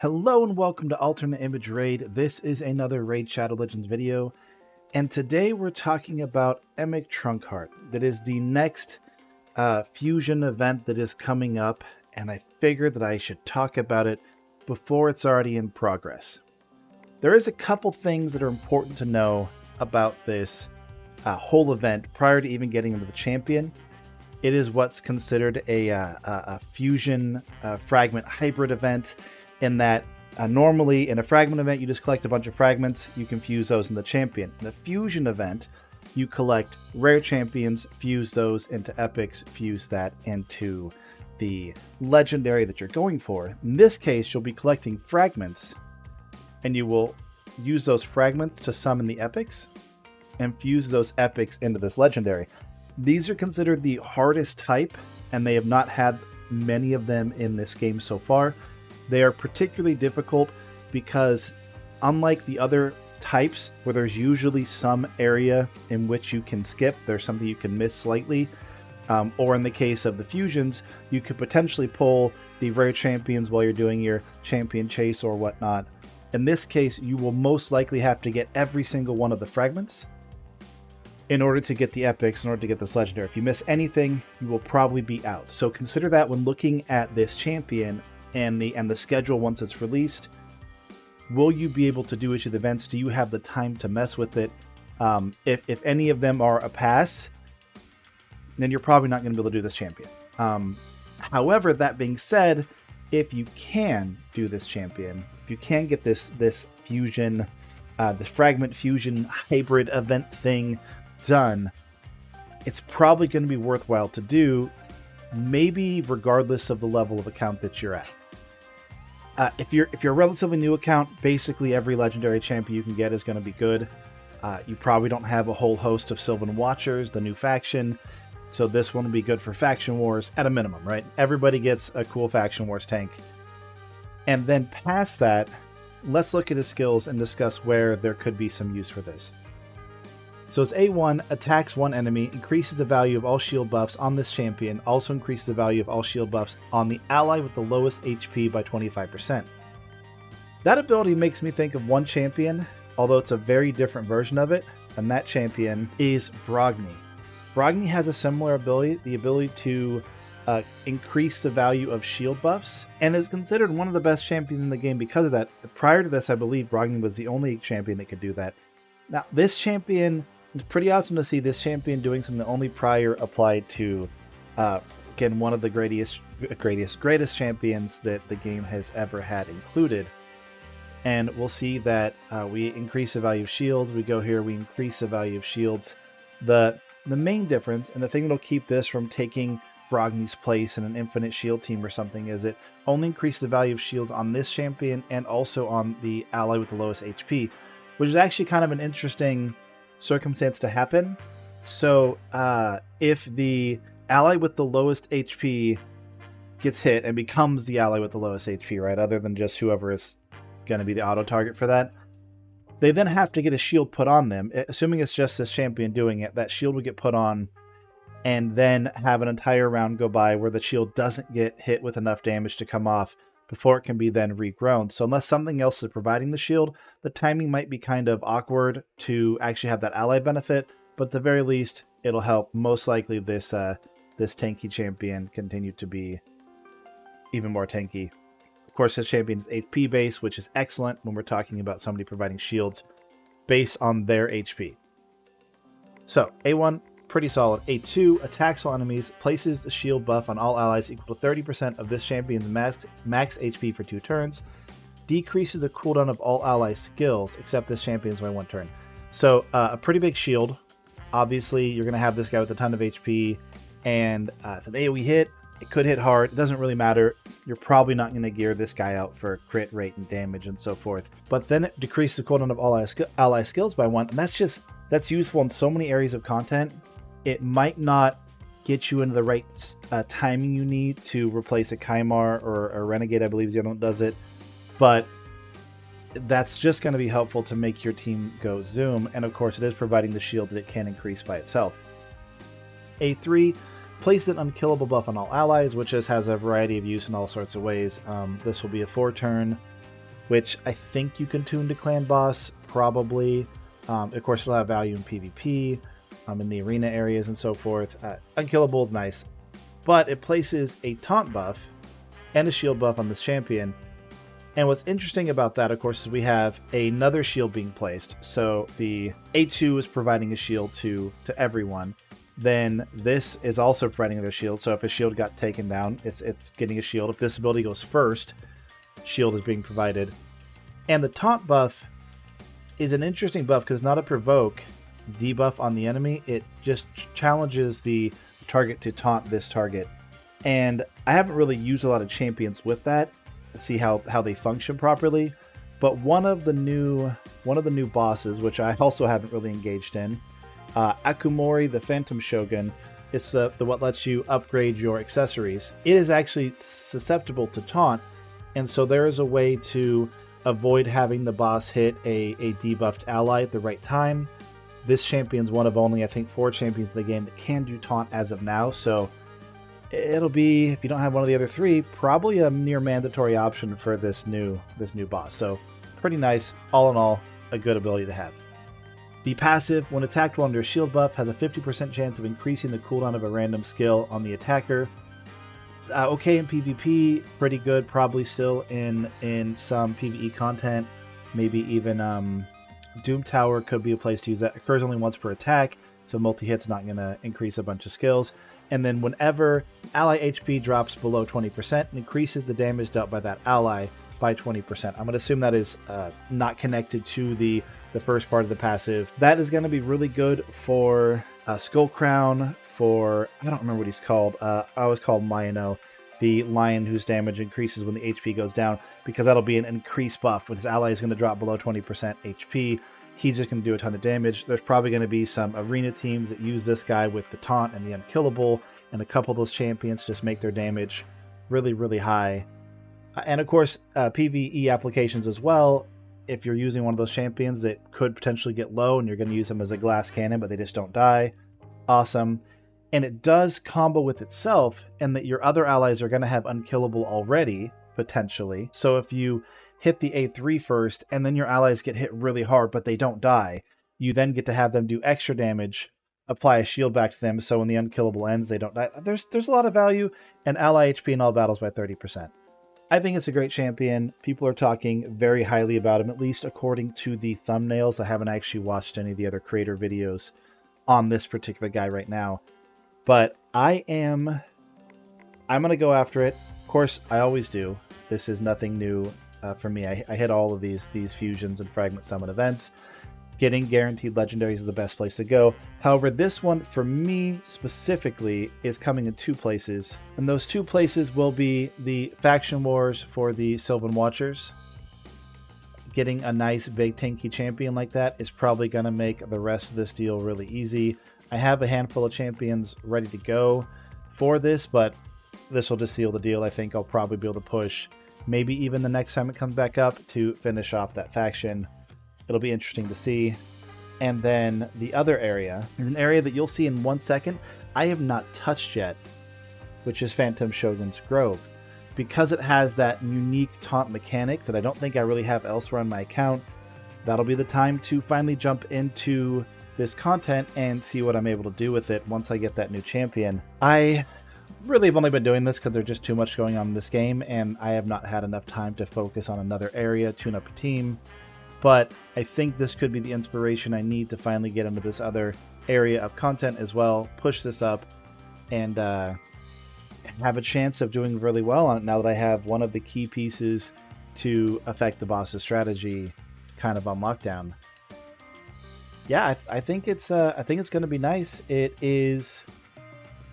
Hello and welcome to Alternate Image Raid. This is another Raid Shadow Legends video, and today we're talking about Emic Trunkheart. That is the next fusion event that is coming up, and I figured that I should talk about it before it's already in progress. There is a couple things that are important to know about this whole event prior to even getting into the champion. It is what's considered a fusion fragment hybrid event, in that normally in a fragment event, you just collect a bunch of fragments, you can fuse those in the champion. In a fusion event, you collect rare champions, fuse those into epics, fuse that into the legendary that you're going for. In this case, you'll be collecting fragments, and you will use those fragments to summon the epics and fuse those epics into this legendary. These are considered the hardest type, and they have not had many of them in this game so far. They are particularly difficult because, unlike the other types where there's usually some area in which you can skip, there's something you can miss slightly, or in the case of the fusions, you could potentially pull the rare champions while you're doing your champion chase or whatnot. In this case, you will most likely have to get every single one of the fragments in order to get the epics, in order to get this legendary. If you miss anything, you will probably be out. So consider that when looking at this champion and the schedule once it's released. Will you be able to do each of the events? Do you have the time to mess with it? If any of them are a pass, then you're probably not going to be able to do this champion. However, that being said, if you can do this champion, if you can get this fusion, this fragment fusion hybrid event thing done, it's probably going to be worthwhile to do, maybe regardless of the level of account that you're at. If you're a relatively new account, basically every legendary champion you can get is going to be good. You probably don't have a whole host of Sylvan Watchers, the new faction, so this one will be good for faction wars at a minimum, right? Everybody gets a cool faction wars tank. And then past that, let's look at his skills and discuss where there could be some use for this. So his A1 attacks one enemy, increases the value of all shield buffs on this champion, also increases the value of all shield buffs on the ally with the lowest HP by 25%. That ability makes me think of one champion, although it's a very different version of it, and that champion is Brogni. Brogni has a similar ability, the ability to increase the value of shield buffs, and is considered one of the best champions in the game because of that. Prior to this, I believe Brogni was the only champion that could do that. Now, this champion, it's pretty awesome to see this champion doing something that only prior applied to, again, one of the greatest champions that the game has ever had included. And we'll see that we increase the value of shields. We go here, we increase the value of shields. The main difference, and the thing that'll keep this from taking Brogni's place in an infinite shield team or something, is it only increases the value of shields on this champion and also on the ally with the lowest HP, which is actually kind of an interesting circumstance to happen. So if the ally with the lowest HP gets hit and becomes the ally with the lowest HP, right, other than just whoever is going to be the auto target for that, they then have to get a shield put on them. Assuming it's just this champion doing it, that shield would get put on, and then have an entire round go by where the shield doesn't get hit with enough damage to come off before it can be then regrown. So unless something else is providing the shield, the timing might be kind of awkward to actually have that ally benefit, but at the very least, it'll help most likely this tanky champion continue to be even more tanky. Of course, this champion is HP base, which is excellent when we're talking about somebody providing shields based on their HP. So A1, pretty solid. A2, attacks all enemies, places the shield buff on all allies equal to 30% of this champion's max HP for 2 turns, decreases the cooldown of all ally skills except this champion's by 1 turn. So a pretty big shield. Obviously, you're going to have this guy with a ton of HP, and it's an AoE hit. It could hit hard. It doesn't really matter. You're probably not going to gear this guy out for crit rate and damage and so forth. But then it decreases the cooldown of all ally skills by 1, and that's useful in so many areas of content. It might not get you into the right timing you need to replace a Kymar or a Renegade, I believe is the other one that does it. But that's just going to be helpful to make your team go zoom. And of course, it is providing the shield that it can increase by itself. A3, place an unkillable buff on all allies, which just has a variety of use in all sorts of ways. This will be a 4-turn which I think you can tune to clan boss, probably. Of course, it'll have value in PvP, in the arena areas and so forth. Unkillable is nice, but it places a taunt buff and a shield buff on this champion. And what's interesting about that, of course, is we have another shield being placed. So the A2 is providing a shield to everyone. Then this is also providing another shield. So if a shield got taken down, it's getting a shield. If this ability goes first, shield is being provided. And the taunt buff is an interesting buff because it's not a provoke debuff on the enemy. It just challenges the target to taunt this target. And I haven't really used a lot of champions with that to see how they function properly. But one of the new bosses, which I also haven't really engaged in, Akumori, the Phantom Shogun, is the what lets you upgrade your accessories. It is actually susceptible to taunt, and so there is a way to avoid having the boss hit a debuffed ally at the right time. This champion's one of only, I think, 4 champions in the game that can do taunt as of now, so it'll be, if you don't have one of the other 3, probably a near mandatory option for this new boss. So pretty nice. All in all, a good ability to have. The passive, when attacked while under a shield buff, has a 50% chance of increasing the cooldown of a random skill on the attacker. Okay in PvP, pretty good, probably still in some PvE content. Maybe even Doom Tower could be a place to use that. Occurs only once per attack, so multi-hit's not going to increase a bunch of skills. And then whenever ally HP drops below 20%, it increases the damage dealt by that ally by 20%. I'm going to assume that is not connected to the first part of the passive. That is going to be really good for Skull Crown, for, I don't remember what he's called. I always call Lion-O, the lion whose damage increases when the HP goes down, because that'll be an increased buff. When his ally is going to drop below 20% HP, he's just going to do a ton of damage. There's probably going to be some arena teams that use this guy with the taunt and the unkillable, and a couple of those champions just make their damage really, really high. And of course, PvE applications as well. If you're using one of those champions that could potentially get low and you're going to use them as a glass cannon, but they just don't die, awesome. And it does combo with itself, and that your other allies are going to have unkillable already, potentially. So if you hit the A3 first, and then your allies get hit really hard, but they don't die, you then get to have them do extra damage, apply a shield back to them, so when the unkillable ends, they don't die. There's a lot of value, and ally HP in all battles by 30%. I think it's a great champion. People are talking very highly about him, at least according to the thumbnails. I haven't actually watched any of the other creator videos on this particular guy right now. But I'm going to go after it. Of course, I always do. This is nothing new for me. I hit all of these fusions and fragment summon events. Getting guaranteed legendaries is the best place to go. However, this one, for me specifically, is coming in 2 places. And those 2 places will be the faction wars for the Sylvan Watchers. Getting a nice big tanky champion like that is probably going to make the rest of this deal really easy. I have a handful of champions ready to go for this, but this will just seal the deal. I think I'll probably be able to push maybe even the next time it comes back up to finish off that faction. It'll be interesting to see. And then the other area is an area that you'll see in 1 second I have not touched yet, which is Phantom Shogun's Grove. Because it has that unique taunt mechanic that I don't think I really have elsewhere on my account, that'll be the time to finally jump into this content and see what I'm able to do with it once I get that new champion. I really have only been doing this because there's just too much going on in this game, and I have not had enough time to focus on another area, tune up a team. But I think this could be the inspiration I need to finally get into this other area of content as well, push this up, and have a chance of doing really well on it now that I have one of the key pieces to affect the boss's strategy kind of on lockdown. Yeah, I think it's going to be nice. It is,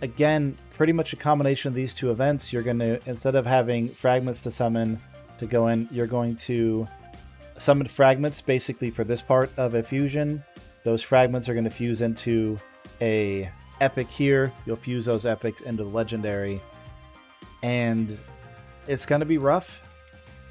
again, pretty much a combination of these 2 events. You're going to, instead of having fragments to summon to go in, you're going to summon fragments basically for this part of a fusion. Those fragments are going to fuse into a epic here. You'll fuse those epics into the legendary, and it's going to be rough.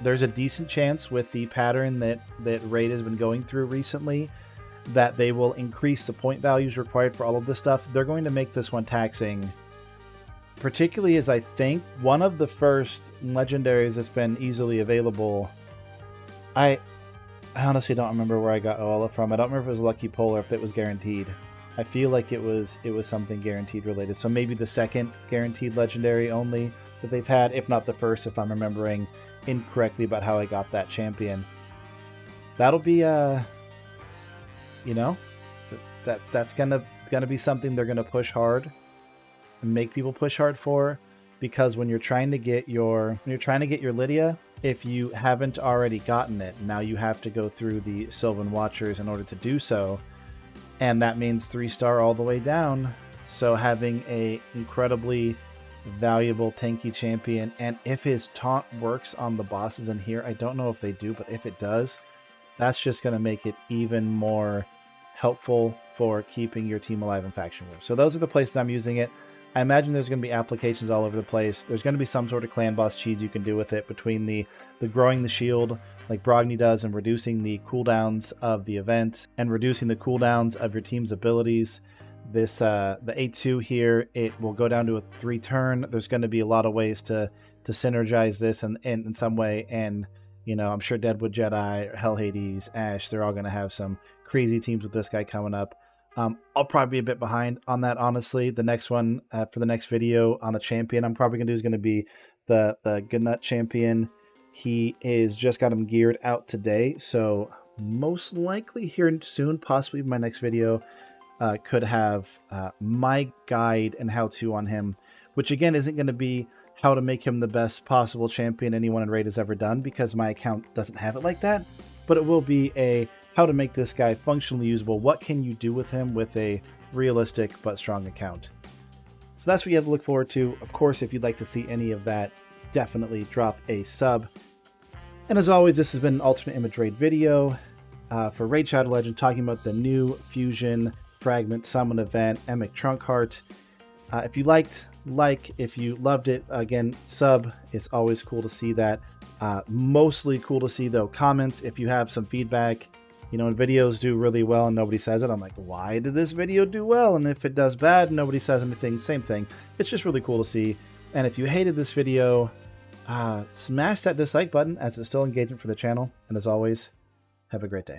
There's a decent chance with the pattern that Raid has been going through recently that they will increase the point values required for all of this stuff. They're going to make this one taxing, particularly as I think one of the first legendaries that's been easily available I honestly don't remember where I got Oella from. I don't remember if it was Lucky Pull or if it was guaranteed. I feel like it was something guaranteed related. So maybe the second guaranteed legendary only that they've had, if not the first, if I'm remembering incorrectly about how I got that champion. That'll be you know, that's gonna be something they're gonna push hard and make people push hard for, because when you're trying to get your Lydia, if you haven't already gotten it, now you have to go through the Sylvan Watchers in order to do so, and that means 3-star all the way down. So having a incredibly valuable tanky champion, and if his taunt works on the bosses in here, I don't know if they do, but if it does, that's just going to make it even more helpful for keeping your team alive in Faction Wars. So those are the places I'm using it. I imagine there's going to be applications all over the place. There's going to be some sort of clan boss cheese you can do with it, between the growing the shield like Brogni does, and reducing the cooldowns of the event, and reducing the cooldowns of your team's abilities. This the 8-2 here, it will go down to a 3-turn. There's going to be a lot of ways to synergize this in some way, and you know, I'm sure Deadwood Jedi, Hell Hades, Ash, they're all going to have some crazy teams with this guy coming up. I'll probably be a bit behind on that, honestly. The next one for the next video on a champion I'm probably going to do is going to be the Goodnut champion. He is just got him geared out today, so most likely here soon, possibly my next video, could have my guide and how-to on him, which again isn't going to be how to make him the best possible champion anyone in Raid has ever done, because my account doesn't have it like that, but it will be a how to make this guy functionally usable. What can you do with him with a realistic but strong account? So that's what you have to look forward to. Of course, if you'd like to see any of that, definitely drop a sub. And as always, this has been an alternate image raid video for Raid Shadow Legend, talking about the new Fusion Fragment Summon event, Emic Trunkheart. If you liked, if you loved it, again, sub. It's always cool to see that. Mostly cool to see, though, comments. If you have some feedback, you know, when videos do really well and nobody says it, I'm like, why did this video do well? And if it does bad, nobody says anything, same thing. It's just really cool to see. And if you hated this video, smash that dislike button, as it's still engagement for the channel. And as always, have a great day.